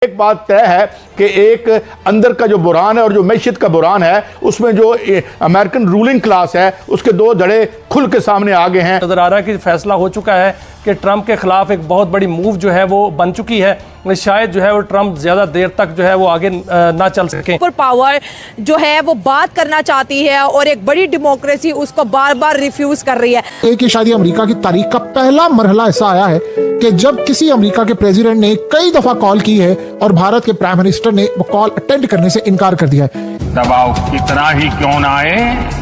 एक बात तय है कि एक अंदर का जो बुरान है और जो मैशियत का बुरान है, उसमें जो अमेरिकन रूलिंग क्लास है उसके दो धड़े खुल के सामने आ गए हैं। नजर आ रहा है कि फैसला हो चुका है कि ट्रंप के खिलाफ एक बहुत बड़ी मूव जो है वो बन चुकी है। शायद जो है वो ट्रंप ज्यादा देर तक जो है वो आगे ना चल सके। सुपर पावर जो है वो बात करना चाहती है और एक बड़ी डेमोक्रेसी उसको बार बार रिफ्यूज कर रही है। एक शायद अमेरिका की तारीख का पहला मरहला ऐसा आया है कि जब किसी अमेरिका के प्रेसिडेंट ने कई दफा कॉल की है और भारत के प्राइम मिनिस्टर ने वो कॉल अटेंड करने से इनकार कर दिया है। दबाव कितना ही क्यों ना आए,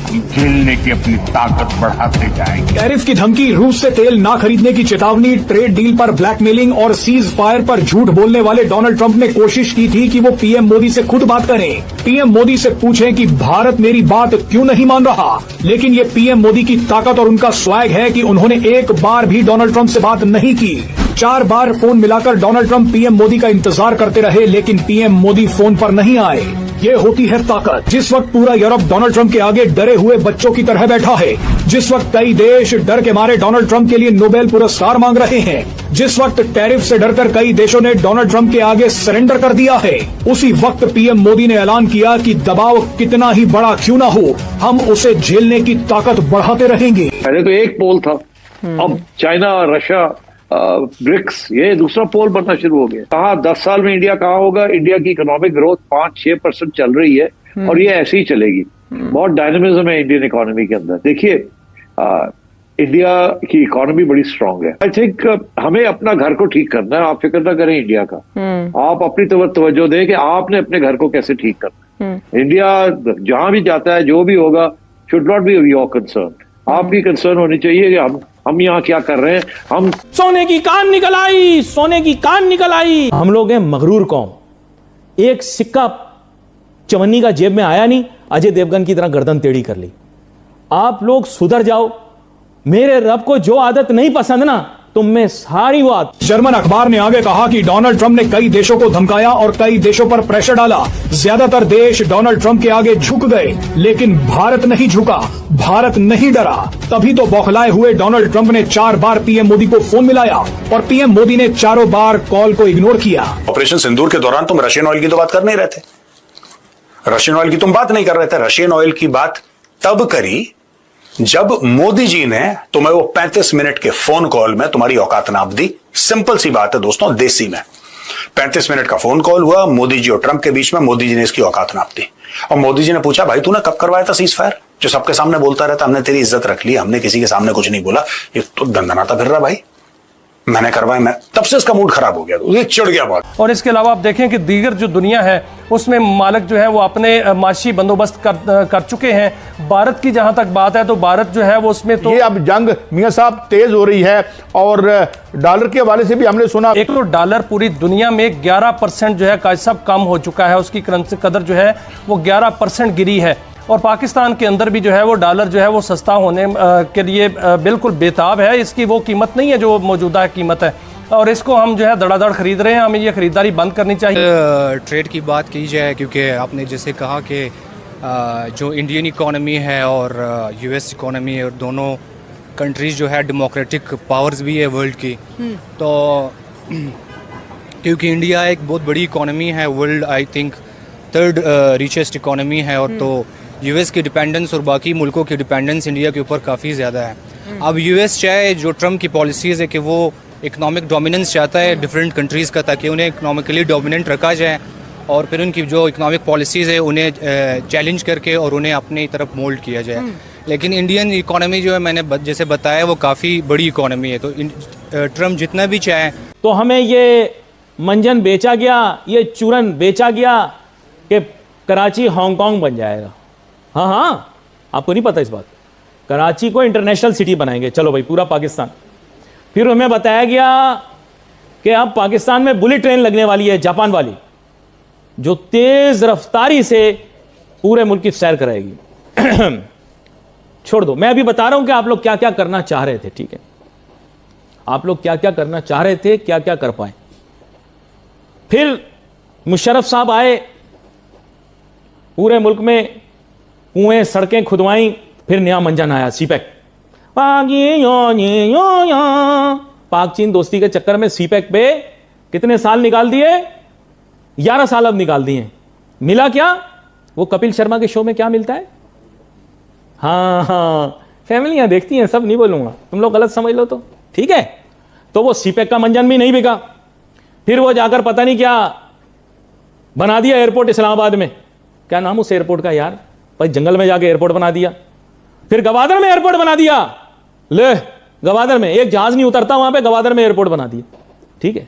झेलने की अपनी ताकत बढ़ाते जाएंगे। टैरिफ की धमकी, रूस से तेल ना खरीदने की चेतावनी, ट्रेड डील पर ब्लैकमेलिंग और सीज फायर पर झूठ बोलने वाले डोनाल्ड ट्रंप ने कोशिश की थी कि वो पीएम मोदी से खुद बात करें, पीएम मोदी से पूछें कि भारत मेरी बात क्यों नहीं मान रहा। लेकिन ये पीएम मोदी की ताकत और उनका स्वैग है कि उन्होंने एक बार भी डोनाल्ड ट्रंप से बात नहीं की। 4 बार फोन मिलाकर डोनाल्ड ट्रंप पीएम मोदी का इंतजार करते रहे, लेकिन पीएम मोदी फोन पर नहीं आए। ये होती है ताकत। जिस वक्त पूरा यूरोप डोनाल्ड ट्रंप के आगे डरे हुए बच्चों की तरह बैठा है, जिस वक्त कई देश डर के मारे डोनाल्ड ट्रंप के लिए नोबेल पुरस्कार मांग रहे हैं, जिस वक्त टैरिफ से डरकर कई देशों ने डोनाल्ड ट्रंप के आगे सरेंडर कर दिया है, उसी वक्त पीएम मोदी ने ऐलान किया कि दबाव कितना ही बड़ा क्यों ना हो, हम उसे झेलने की ताकत बढ़ाते रहेंगे। पहले तो एक पोल था, अब चाइना, रशिया, ब्रिक्स, ये दूसरा पोल बनना शुरू हो गया। कहा 10 साल में इंडिया कहाँ होगा। इंडिया की इकोनॉमिक ग्रोथ 5-6% चल रही है और ये ऐसी ही चलेगी। बहुत डायनामिज्म है इंडियन इकोनॉमी के अंदर। देखिए, इंडिया की इकोनॉमी बड़ी स्ट्रांग है। आई थिंक हमें अपना घर को ठीक करना है। आप फिक्र ना करें इंडिया का, आप अपनी तवज्जो दें कि आपने अपने घर को कैसे ठीक करना है। इंडिया जहां भी जाता है, जो भी होगा, should not be your concern. आपकी कंसर्न होनी चाहिए कि हम यहाँ क्या कर रहे हैं। हम सोने की कान निकल आई, सोने की कान निकल आई। हम लोग हैं मगरूर कौम। एक सिक्का चवन्नी का जेब में आया नहीं, अजय देवगन की तरह गर्दन टेढ़ी कर ली। आप लोग सुधर जाओ। मेरे रब को जो आदत नहीं पसंद ना, तुम में सारी वो आदत। जर्मन अखबार ने आगे कहा कि डोनाल्ड ट्रंप ने कई देशों को धमकाया और कई देशों पर प्रेशर डाला। ज्यादातर देश डोनाल्ड ट्रंप के आगे झुक गए, लेकिन भारत नहीं झुका, भारत नहीं डरा। तभी तो बौखलाए हुए डोनाल्ड ट्रंप ने 4 बार पीएम मोदी को फोन मिलाया और पीएम मोदी ने 4 बार कॉल को इग्नोर किया। ऑपरेशन सिंदूर के दौरान तुम रशियन ऑयल की तो बात कर नहीं रहे थे। रशियन ऑयल की तुम बात नहीं कर रहे थे। रशियन ऑयल की बात तब करी जब मोदी जी ने तुम्हें वो 35 मिनट के फोन कॉल में तुम्हारी औकात नाप दी। सिंपल सी बात है दोस्तों, देसी में 35 मिनट का फोन कॉल हुआ मोदी जी और ट्रंप के बीच में। मोदी जी ने इसकी औकात नाप दी और मोदी जी ने पूछा, भाई तूने कब करवाया था सीज फायर, जो सबके सामने बोलता रहता, हमने तेरी इज्जत रख ली, हमने किसी के सामने कुछ नहीं बोला, ये तो दंदनाता फिर रहा भाई, मैंने करवाया। मैं तब से इसका मूड खराब हो गया, ये चिढ़ गया बहुत। और इसके अलावा आप देखें कि दीगर जो दुनिया है उसमें मालिक जो है वो अपने माशी बंदोबस्त कर चुके हैं। भारत की जहां तक बात है तो भारत जो है वो उसमें तो ये अब जंग मियां साहब तेज हो रही है और डॉलर के हवाले से भी हमने सुना। एक तो डॉलर पूरी दुनिया में 11% जो है का सब कम हो चुका है, उसकी करेंसी कदर जो है वो 11% गिरी है। और पाकिस्तान के अंदर भी जो है वो डॉलर जो है वो सस्ता होने के लिए बिल्कुल बेताब है। इसकी वो कीमत नहीं है जो मौजूदा कीमत है और इसको हम जो है धड़ाधड़ खरीद रहे हैं। हमें ये खरीदारी बंद करनी चाहिए। ट्रेड की बात की जाए, क्योंकि आपने जैसे कहा कि जो इंडियन इकोनॉमी है और यूएस इकोनॉमी है, और दोनों कंट्रीज़ जो है डेमोक्रेटिक पावर्स भी है वर्ल्ड की, तो क्योंकि इंडिया एक बहुत बड़ी इकोनॉमी है, world I think 3rd richest economy है, और तो यूएस की डिपेंडेंस और बाकी मुल्कों की डिपेंडेंस इंडिया के ऊपर काफ़ी ज़्यादा है। अब यूएस चाहे, जो ट्रम्प की पॉलिसीज़ है कि वो इकोनॉमिक डोमिनेंस चाहता है डिफरेंट कंट्रीज़ का, ताकि उन्हें इकोनॉमिकली डोमिनेंट रखा जाए और फिर उनकी जो इकोनॉमिक पॉलिसीज़ है उन्हें चैलेंज करके और उन्हें अपनी तरफ मोल्ड किया जाए। लेकिन इंडियन इकोनॉमी जो है, मैंने जैसे बताया, वो काफ़ी बड़ी इकोनॉमी है, तो ट्रम्प जितना भी चाहे। तो हमें ये मंजन बेचा गया, ये चूरन बेचा गया कि कराची हांगकांग बन जाएगा। हाँ, आपको नहीं पता इस बात। कराची को इंटरनेशनल सिटी बनाएंगे, चलो भाई पूरा पाकिस्तान। फिर हमें बताया गया कि अब पाकिस्तान में बुलेट ट्रेन लगने वाली है, जापान वाली, जो तेज रफ्तारी से पूरे मुल्क की सैर कराएगी। छोड़ दो, मैं अभी बता रहा हूं कि आप लोग क्या क्या करना चाह रहे थे। ठीक है, आप लोग क्या क्या करना चाह रहे थे, क्या क्या कर पाए। फिर मुशर्रफ साहब आए, पूरे मुल्क में कुएं सड़कें खुदवाई, फिर नया मंजन आया सीपैक। पाक चीन दोस्ती के चक्कर में सीपैक पे कितने साल निकाल दिए? 11 साल अब निकाल दिए। मिला क्या? वो कपिल शर्मा के शो में क्या मिलता है? हाँ, फैमिलियां देखती हैं, सब नहीं बोलूंगा, तुम लोग गलत समझ लो तो ठीक है। तो वो सीपेक का मंजन भी नहीं बिका, फिर वो जाकर पता नहीं क्या बना दिया एयरपोर्ट इस्लामाबाद में। क्या नाम उस एयरपोर्ट का यार? भाई जंगल में जाके एयरपोर्ट बना दिया, फिर गवादर में एयरपोर्ट बना दिया। ले, गवादर में एक जहाज नहीं उतरता वहां पे, गवादर में एयरपोर्ट बना दिया, ठीक है।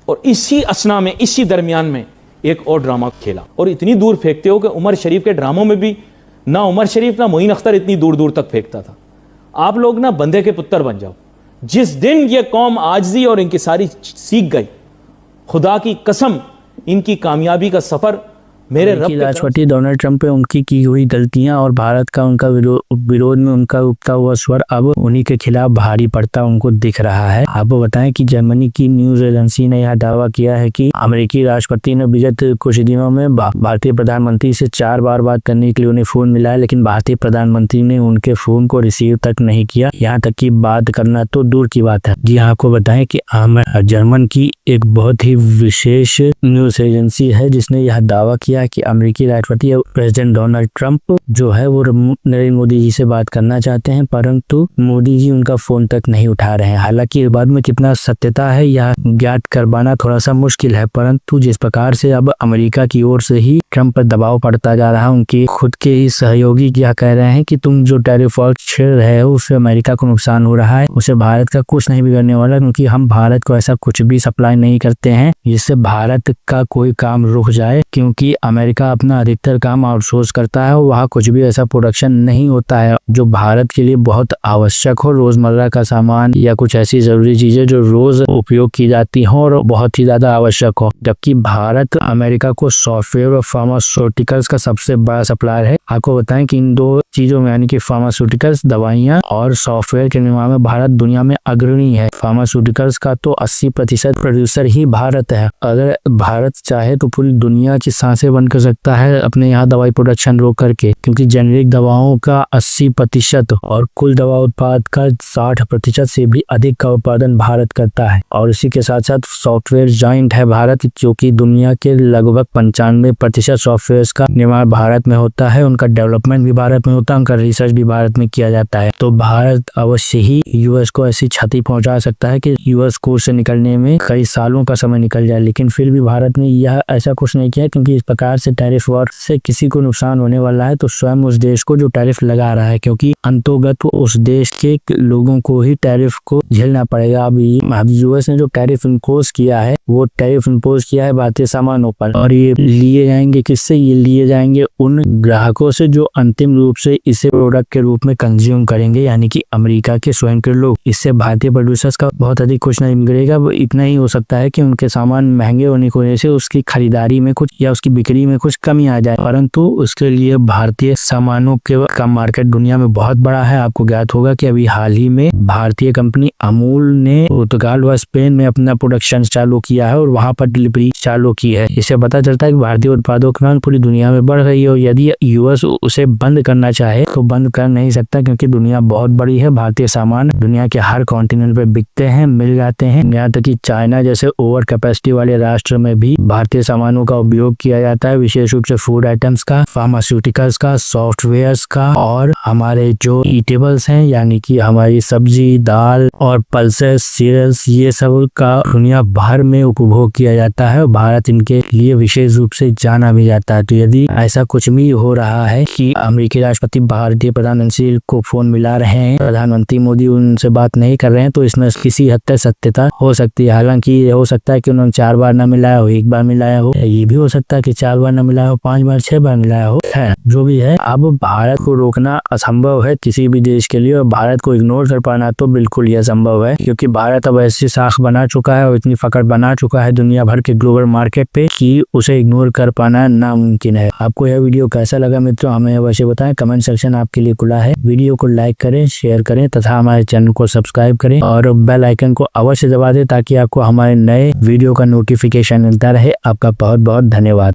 और इसी असना में, इसी दरमियान में एक और ड्रामा खेला, और इतनी दूर फेंकते हो कि उमर शरीफ के ड्रामों में भी ना उमर शरीफ ना मोइन अख्तर इतनी दूर दूर तक फेंकता था। आप लोग ना बंदे के पुत्र बन जाओ। जिस दिन ये कौम आजिज़ी और इनकी सारी सीख गई, खुदा की कसम इनकी कामयाबी का सफर मेरे रब के राष्ट्रपति डोनाल्ड ट्रंप पे उनकी की हुई गलतियां और भारत का उनका विरोध में उनका उठता हुआ स्वर अब उन्हीं के खिलाफ भारी पड़ता उनको दिख रहा है। आपको बताएं कि जर्मनी की न्यूज एजेंसी ने यह दावा किया है कि अमेरिकी राष्ट्रपति ने विगत कुछ दिनों में भारतीय प्रधानमंत्री से 4 बार बात करने के लिए उन्हें फोन मिला है, लेकिन भारतीय प्रधानमंत्री ने उनके फोन को रिसीव तक नहीं किया, यहाँ तक कि बात करना तो दूर की बात है। जी आपको बताएं कि जर्मन की एक बहुत ही विशेष न्यूज एजेंसी है जिसने यह दावा किया कि अमेरिकी राष्ट्रपति प्रेसिडेंट डोनाल्ड ट्रंप जो है वो नरेंद्र मोदी जी से बात करना चाहते हैं, परंतु मोदी जी उनका फोन तक नहीं उठा रहे हैं। हालांकि इस बात में कितना सत्यता है यह ज्ञात कर पाना थोड़ा सा मुश्किल है, परंतु जिस प्रकार से अब अमेरिका की ओर से ही ट्रंप पर दबाव पड़ता जा रहा है, उनके खुद के ही सहयोगी क्या कह रहे हैं कि तुम जो टैरिफ छेड़ रहे हो उससे अमेरिका को नुकसान हो रहा है, उसे भारत का कुछ नहीं बिगड़ने वाला, क्योंकि हम भारत को ऐसा कुछ भी सप्लाई नहीं करते हैं जिससे भारत का कोई काम रुक जाए, क्योंकि अमेरिका अपना अधिकतर काम आउटसोर्स करता है और वहाँ कुछ भी ऐसा प्रोडक्शन नहीं होता है जो भारत के लिए बहुत आवश्यक हो, रोजमर्रा का सामान या कुछ ऐसी जरूरी चीजें जो रोज उपयोग की जाती हो और बहुत ही ज्यादा आवश्यक हो। जबकि भारत अमेरिका को सॉफ्टवेयर और फार्मास्यूटिकल्स का सबसे बड़ा सप्लायर है। आपको बताएं कि इन दो चीजों में यानी कि फार्मास्यूटिकल्स दवाइयां और सॉफ्टवेयर के निर्माण में भारत दुनिया में अग्रणी है। फार्मास्यूटिकल्स का तो 80% प्रोड्यूसर ही भारत है। अगर भारत चाहे तो पूरी दुनिया की सांसें बंद कर सकता है अपने यहाँ दवाई प्रोडक्शन रोक करके, क्योंकि जेनेरिक दवाओं का 80% और कुल दवा उत्पाद का 60% से भी अधिक का उत्पादन भारत करता है। और इसी के साथ साथ सॉफ्टवेयर जाइंट है भारत, जो कि दुनिया के लगभग 95% सॉफ्टवेयर का निर्माण भारत में होता है, उनका डेवलपमेंट भी भारत में होता है, उनका रिसर्च भी भारत में किया जाता है। तो भारत अवश्य ही यूएस को ऐसी क्षति पहुंचा सकता है कि यूएस कोर्स से निकलने में कई सालों का समय निकल जाए, लेकिन फिर भी भारत ने यह ऐसा कुछ नहीं किया, क्योंकि इस प्रकार से टैरिफ वॉर से किसी को नुकसान होने वाला है तो स्वयं उस देश को जो टैरिफ लगा रहा है, क्योंकि अंतोगत उस देश के लोगों को ही टैरिफ को झेलना पड़ेगा। अब यूएस ने जो टैरिफ इम्पोज किया है वो टैरिफ इम्पोज किया है भारतीय सामानों पर, और ये लिए जाएंगे किससे? ये लिए जाएंगे उन ग्राहकों से जो अंतिम रूप से इसे प्रोडक्ट के रूप में कंज्यूम करेंगे, यानी कि अमेरिका के स्वयं के लोग। इससे भारतीय प्रोड्यूसर्स का बहुत अधिक कुछ नहीं बिगड़ेगा। इतना ही हो सकता है कि उनके सामान महंगे होने की वजह से उसकी खरीदारी में कुछ या उसकी बिक्री में कुछ कमी आ जाए, परंतु उसके लिए भारतीय सामानों का मार्केट दुनिया में बहुत बड़ा है। आपको ज्ञात होगा कि अभी हाल ही में भारतीय कंपनी अमूल ने पुर्तगाल व स्पेन में अपना प्रोडक्शन चालू किया है और वहां पर डिलीवरी चालू की है। इससे पता चलता है कि भारतीय उत्पादों की मांग पूरी दुनिया में बढ़ रही है, और यदि यूएस उसे बंद करना चाहे तो बंद कर नहीं सकता, क्योंकि दुनिया बहुत बड़ी है। भारतीय सामान दुनिया के हर कॉन्टिनेंट पे बिकते हैं, मिल जाते हैं। यहाँ तक कि चाइना जैसे ओवर कैपेसिटी वाले राष्ट्र में भी भारतीय सामानों का उपयोग किया जाता है, विशेष रूप से फूड आइटम्स का, फार्मास्यूटिकल्स का, सॉफ्टवेयर्स का, और हमारे जो ईटेबल्स हैं यानी कि हमारी सब्जी, दाल और पल्सेस, सीरियल्स, ये सब का दुनिया भर में उपभोग किया जाता है। भारत इनके लिए विशेष रूप से जाना भी जाता है। तो यदि ऐसा कुछ भी हो रहा है कि अमेरिकी राष्ट्रपति भारतीय प्रधानमंत्री को फोन मिला रहे हैं, प्रधानमंत्री मोदी उनसे बात नहीं कर रहे हैं, तो इसमें किसी हद तक सत्यता हो सकती है। हालांकि ये हो सकता है कि उन्होंने 4 बार ना मिलाया हो, 1 बार मिलाया हो, ये भी हो सकता है कि 4 बार ना मिलाया हो, 5 बार, 6 बार मिलाया हो। है जो भी है, अब भारत को रोकना असंभव है किसी भी देश के लिए, और भारत को इग्नोर कर पाना तो बिल्कुल ही असंभव है, क्योंकि भारत अब ऐसी साख बना चुका है और इतनी पकड़ बना चुका है दुनिया भर के ग्लोबल मार्केट पे कि उसे इग्नोर कर पाना नामुमकिन है। आपको यह वीडियो कैसा लगा मित्रों, हमें अवश्य बताएं। कमेंट सेक्शन आपके लिए खुला है। वीडियो को लाइक करें, शेयर करें तथा हमारे चैनल को सब्सक्राइब करें और बेल आइकन को अवश्य दबा दें ताकि आपको हमारे नए वीडियो का नोटिफिकेशन मिलता रहे। आपका बहुत बहुत धन्यवाद।